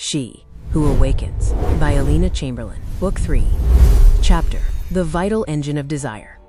She Who Awakens by Alina Chamberlain. Book 3. Chapter: The Vital Engine of Desire.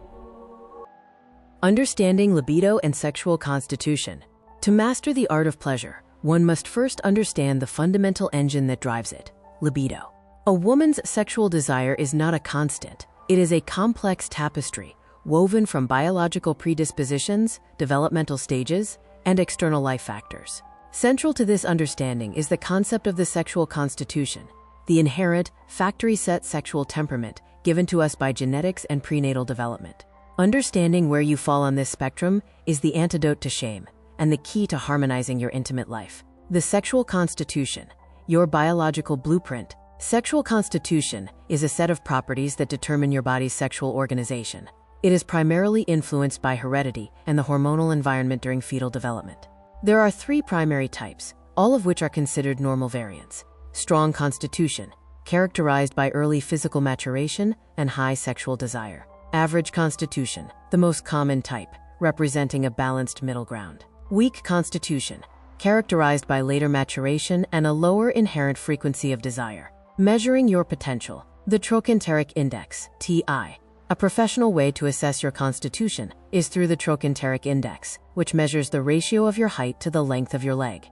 Understanding libido and sexual constitution. To master the art of pleasure, one must first understand the fundamental engine that drives it: libido. A woman's sexual desire is not a constant. It is a complex tapestry woven from biological predispositions, developmental stages, and external life factors. Central to this understanding is the concept of the sexual constitution, the inherent, factory-set sexual temperament given to us by genetics and prenatal development. Understanding where you fall on this spectrum is the antidote to shame and the key to harmonizing your intimate life. The sexual constitution, your biological blueprint. Sexual constitution is a set of properties that determine your body's sexual organization. It is primarily influenced by heredity and the hormonal environment during fetal development. There are 3 primary types, all of which are considered normal variants. Strong constitution, characterized by early physical maturation and high sexual desire. Average constitution, the most common type, representing a balanced middle ground. Weak constitution, characterized by later maturation and a lower inherent frequency of desire. Measuring your potential. The Trochanteric Index, TI. A professional way to assess your constitution is through the Trochanteric Index, which measures the ratio of your height to the length of your leg.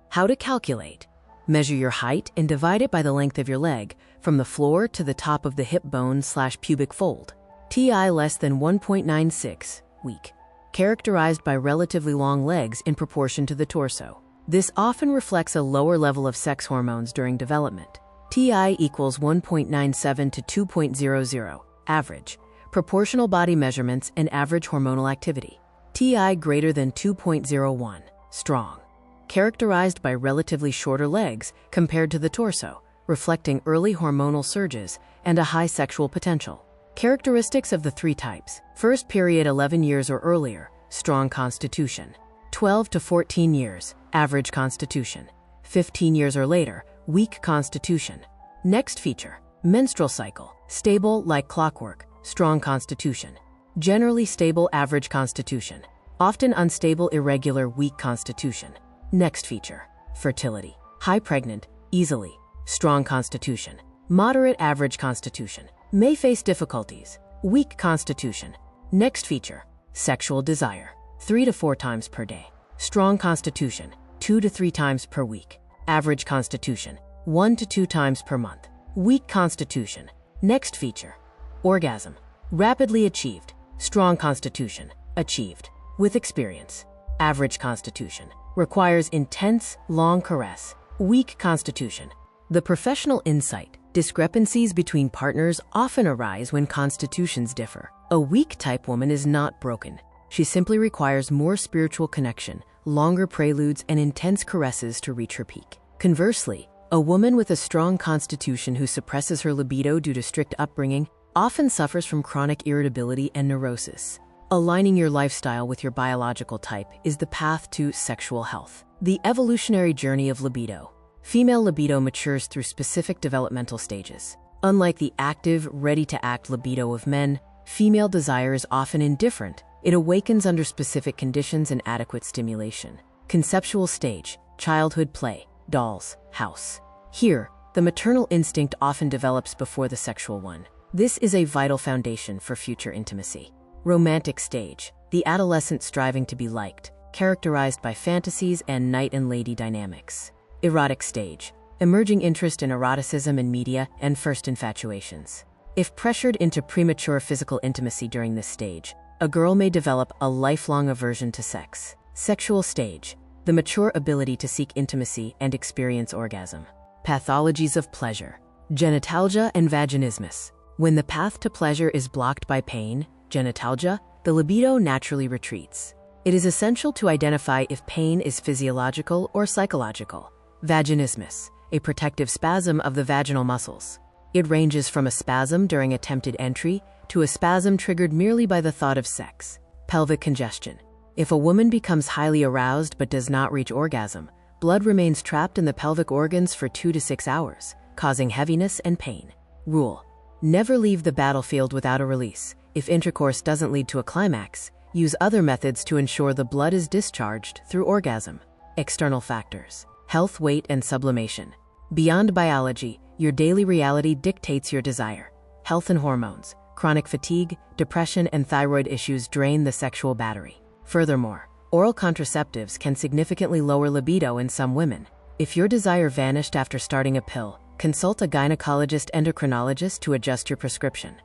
How to calculate? Measure your height and divide it by the length of your leg from the floor to the top of the hip bone/pubic fold. TI less than 1.96, weak. Characterized by relatively long legs in proportion to the torso. This often reflects a lower level of sex hormones during development. TI equals 1.97 to 2.00. Average, proportional body measurements and average hormonal activity. TI greater than 2.01, strong. Characterized by relatively shorter legs compared to the torso, reflecting early hormonal surges and a high sexual potential. Characteristics of the 3 types. First period 11 years or earlier, strong constitution. 12 to 14 years, average constitution. 15 years or later, weak constitution. Next feature, menstrual cycle. Stable like clockwork, strong constitution. Generally stable average constitution. Often unstable irregular weak constitution. Next feature, fertility. High pregnant, easily, strong constitution. Moderate average constitution. May face difficulties, weak constitution. Next feature, sexual desire. 3 to 4 times per day. Strong constitution, 2 to 3 times per week. Average constitution, 1 to 2 times per month. Weak constitution. Next feature, orgasm. Rapidly achieved, strong constitution, achieved, with experience. Average constitution, requires intense, long caress. Weak constitution. The professional insight, discrepancies between partners often arise when constitutions differ. A weak type woman is not broken. She simply requires more spiritual connection, longer preludes, and intense caresses to reach her peak. Conversely, a woman with a strong constitution who suppresses her libido due to strict upbringing often suffers from chronic irritability and neurosis. Aligning your lifestyle with your biological type is the path to sexual health. The evolutionary journey of libido. Female libido matures through specific developmental stages. Unlike the active, ready-to-act libido of men, female desire is often indifferent. It awakens under specific conditions and adequate stimulation. Conceptual stage, childhood play. Dolls, house. Here, the maternal instinct often develops before the sexual one. This is a vital foundation for future intimacy. Romantic stage, the adolescent striving to be liked, characterized by fantasies and knight and lady dynamics. Erotic stage, emerging interest in eroticism in media and first infatuations. If pressured into premature physical intimacy during this stage, a girl may develop a lifelong aversion to sex. Sexual stage, the mature ability to seek intimacy and experience orgasm. Pathologies of pleasure. Genitalgia and vaginismus. When the path to pleasure is blocked by pain, genitalgia, the libido naturally retreats. It is essential to identify if pain is physiological or psychological. Vaginismus, a protective spasm of the vaginal muscles. It ranges from a spasm during attempted entry to a spasm triggered merely by the thought of sex. Pelvic congestion. If a woman becomes highly aroused but does not reach orgasm, blood remains trapped in the pelvic organs for 2 to 6 hours, causing heaviness and pain. Rule: never leave the battlefield without a release. If intercourse doesn't lead to a climax, use other methods to ensure the blood is discharged through orgasm. External factors: health, weight, and sublimation. Beyond biology, your daily reality dictates your desire. Health and hormones, chronic fatigue, depression, and thyroid issues drain the sexual battery. Furthermore, oral contraceptives can significantly lower libido in some women. If your desire vanished after starting a pill, consult a gynecologist endocrinologist to adjust your prescription.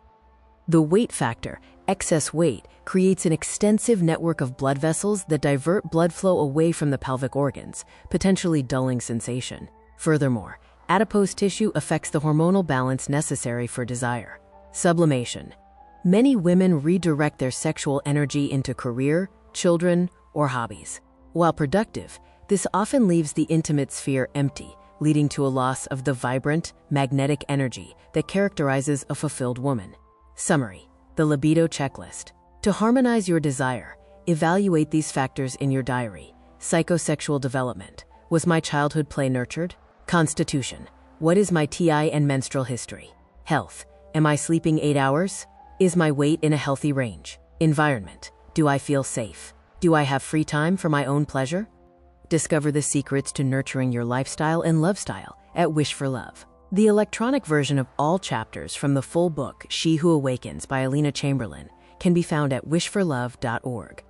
The weight factor, excess weight, creates an extensive network of blood vessels that divert blood flow away from the pelvic organs, potentially dulling sensation. Furthermore, adipose tissue affects the hormonal balance necessary for desire. Sublimation. Many women redirect their sexual energy into career, children, or hobbies. While productive, this often leaves the intimate sphere empty, leading to a loss of the vibrant, magnetic energy that characterizes a fulfilled woman. Summary: the libido checklist. To harmonize your desire, evaluate these factors in your diary. Psychosexual development. Was my childhood play nurtured? Constitution. What is my TI and menstrual history? Health. Am I sleeping 8 hours? Is my weight in a healthy range? Environment. Do I feel safe? Do I have free time for my own pleasure? Discover the secrets to nurturing your lifestyle and love style at Wish for Love. The electronic version of all chapters from the full book, She Who Awakens by Alina Chamberlain, can be found at wishforlove.org.